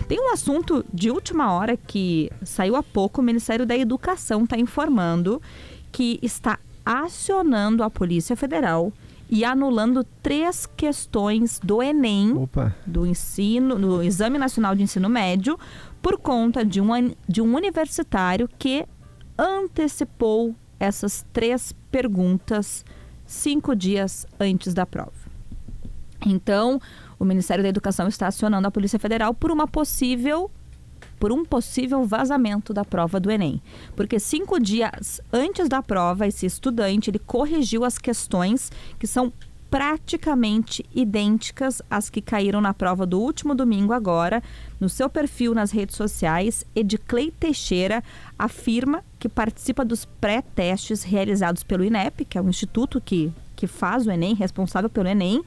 Tem um assunto de última hora que saiu há pouco. O Ministério da Educação está informando que está acionando a Polícia Federal e anulando 3 questões do Enem, do Exame Nacional de Ensino Médio, por conta de um universitário que antecipou essas 3 perguntas 5 dias antes da prova. Então, o Ministério da Educação está acionando a Polícia Federal por um possível vazamento da prova do Enem. Porque 5 dias antes da prova, esse estudante, ele corrigiu as questões que são praticamente idênticas às que caíram na prova do último domingo agora. No seu perfil nas redes sociais, Ediclei Teixeira afirma que participa dos pré-testes realizados pelo INEP, que é o instituto que faz o Enem, responsável pelo Enem,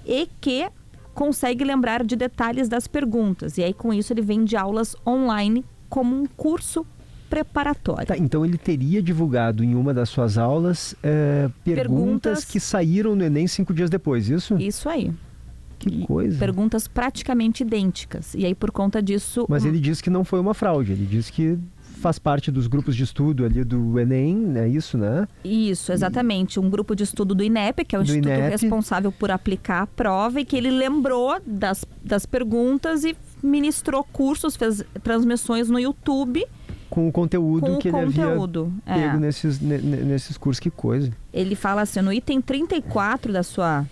e que consegue lembrar de detalhes das perguntas. E aí, com isso, ele vende aulas online como um curso preparatório. Tá, então ele teria divulgado em uma das suas aulas perguntas que saíram no Enem 5 dias depois, isso? Isso aí. Que coisa. Perguntas praticamente idênticas. E aí, por conta disso... Mas ele disse que não foi uma fraude, ele disse que faz parte dos grupos de estudo ali do Enem, é isso, né? Isso, exatamente. Um grupo de estudo do INEP, que é o instituto responsável por aplicar a prova, e que ele lembrou das perguntas e ministrou cursos, fez transmissões no YouTube. Com o conteúdo que ele havia pego nesses cursos, que coisa. Ele fala assim, no item 34 da sua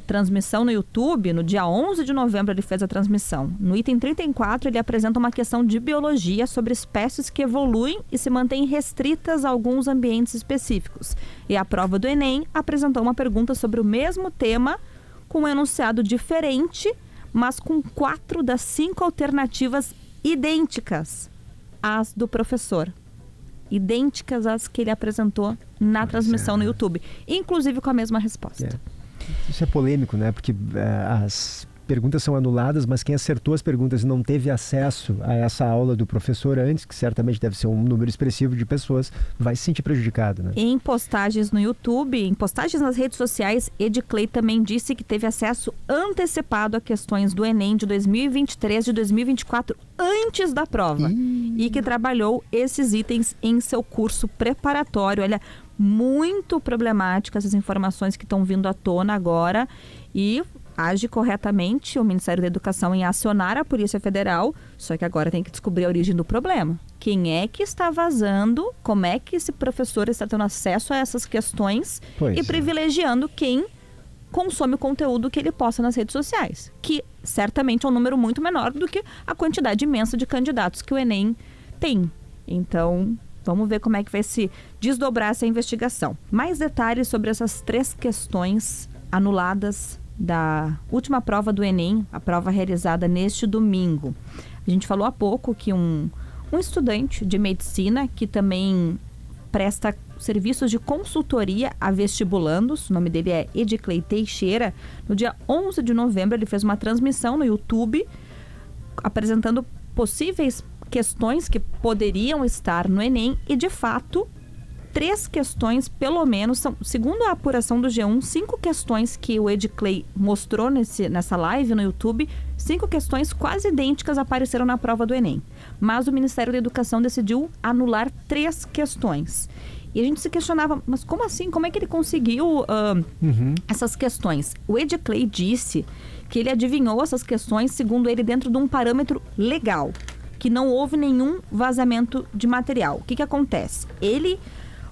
transmissão no YouTube, no dia 11 de novembro ele fez a transmissão. No item 34 ele apresenta uma questão de biologia sobre espécies que evoluem e se mantêm restritas a alguns ambientes específicos. E a prova do Enem apresentou uma pergunta sobre o mesmo tema, com um enunciado diferente, mas com 4 das 5 alternativas idênticas às do professor. Idênticas às que ele apresentou na transmissão no YouTube. Inclusive com a mesma resposta. Isso é polêmico, né? Porque as perguntas são anuladas, mas quem acertou as perguntas e não teve acesso a essa aula do professor antes, que certamente deve ser um número expressivo de pessoas, vai se sentir prejudicado, né? Em postagens no YouTube, em postagens nas redes sociais, Ediclei também disse que teve acesso antecipado a questões do Enem de 2023 e de 2024 antes da prova. E que trabalhou esses itens em seu curso preparatório. Olha, muito problemáticas as informações que estão vindo à tona agora, e age corretamente o Ministério da Educação em acionar a Polícia Federal, só que agora tem que descobrir a origem do problema. Quem é que está vazando, como é que esse professor está tendo acesso a essas questões e privilegiando quem consome o conteúdo que ele posta nas redes sociais, que certamente é um número muito menor do que a quantidade imensa de candidatos que o Enem tem. Então, vamos ver como é que vai se desdobrar essa investigação. Mais detalhes sobre essas 3 questões anuladas da última prova do Enem, a prova realizada neste domingo. A gente falou há pouco que um estudante de medicina que também presta serviços de consultoria a vestibulandos, o nome dele é Ediclei Teixeira, no dia 11 de novembro ele fez uma transmissão no YouTube apresentando possíveis questões que poderiam estar no Enem e, de fato, 3 questões, pelo menos, são, segundo a apuração do G1, 5 questões que o Ediclei mostrou nessa live no YouTube, 5 questões quase idênticas apareceram na prova do Enem. Mas o Ministério da Educação decidiu anular 3 questões. E a gente se questionava, mas como assim? Como é que ele conseguiu essas questões? O Ediclei disse que ele adivinhou essas questões, segundo ele, dentro de um parâmetro legal, que não houve nenhum vazamento de material. O que acontece? Ele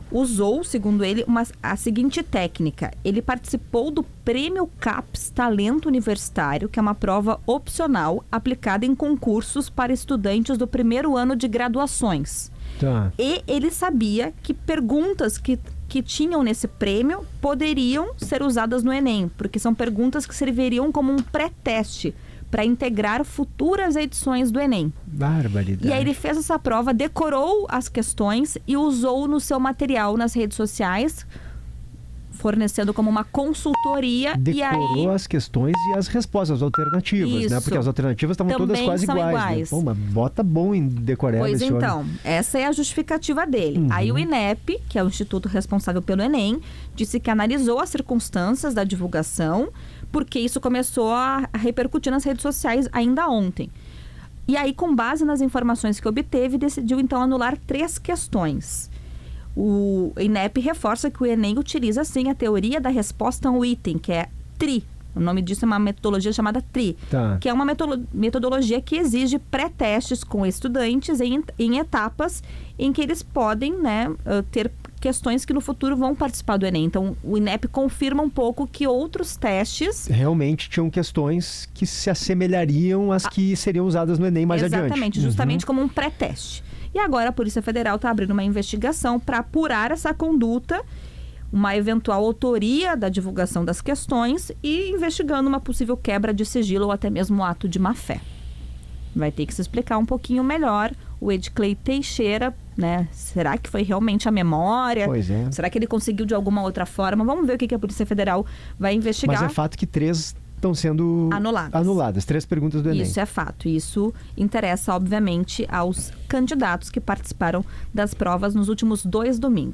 usou, segundo ele, a seguinte técnica. Ele participou do Prêmio CAPES Talento Universitário, que é uma prova opcional aplicada em concursos para estudantes do primeiro ano de graduações. Tá. E ele sabia que perguntas que tinham nesse prêmio poderiam ser usadas no Enem, porque são perguntas que serviriam como um pré-teste para integrar futuras edições do Enem. Barbaridade. E aí ele fez essa prova, decorou as questões e usou no seu material nas redes sociais, fornecendo como uma consultoria. Decorou as questões e as respostas, as alternativas, né? Porque as alternativas estavam todas quase iguais. Né? Pô, mas bota bom em decorar. Pois então, essa é a justificativa dele. Aí o INEP, que é o instituto responsável pelo Enem, disse que analisou as circunstâncias da divulgação, porque isso começou a repercutir nas redes sociais ainda ontem. E aí, com base nas informações que obteve, decidiu então anular 3 questões. O INEP reforça que o Enem utiliza, sim, a teoria da resposta a um item, que é TRI. O nome disso é uma metodologia chamada TRI, que é uma metodologia que exige pré-testes com estudantes em etapas em que eles podem, né, ter questões que no futuro vão participar do Enem. Então, o INEP confirma um pouco que outros testes... realmente tinham questões que se assemelhariam às que seriam usadas no Enem mais adiante. Exatamente, justamente como um pré-teste. E agora a Polícia Federal está abrindo uma investigação para apurar essa conduta, uma eventual autoria da divulgação das questões e investigando uma possível quebra de sigilo ou até mesmo ato de má-fé. Vai ter que se explicar um pouquinho melhor o Edcley Teixeira, né? Será que foi realmente a memória? Pois é. Será que ele conseguiu de alguma outra forma? Vamos ver o que a Polícia Federal vai investigar. Mas é fato que 3 estão sendo anuladas. 3 perguntas do Enem. Isso é fato. Isso interessa, obviamente, aos candidatos que participaram das provas nos últimos 2 domingos.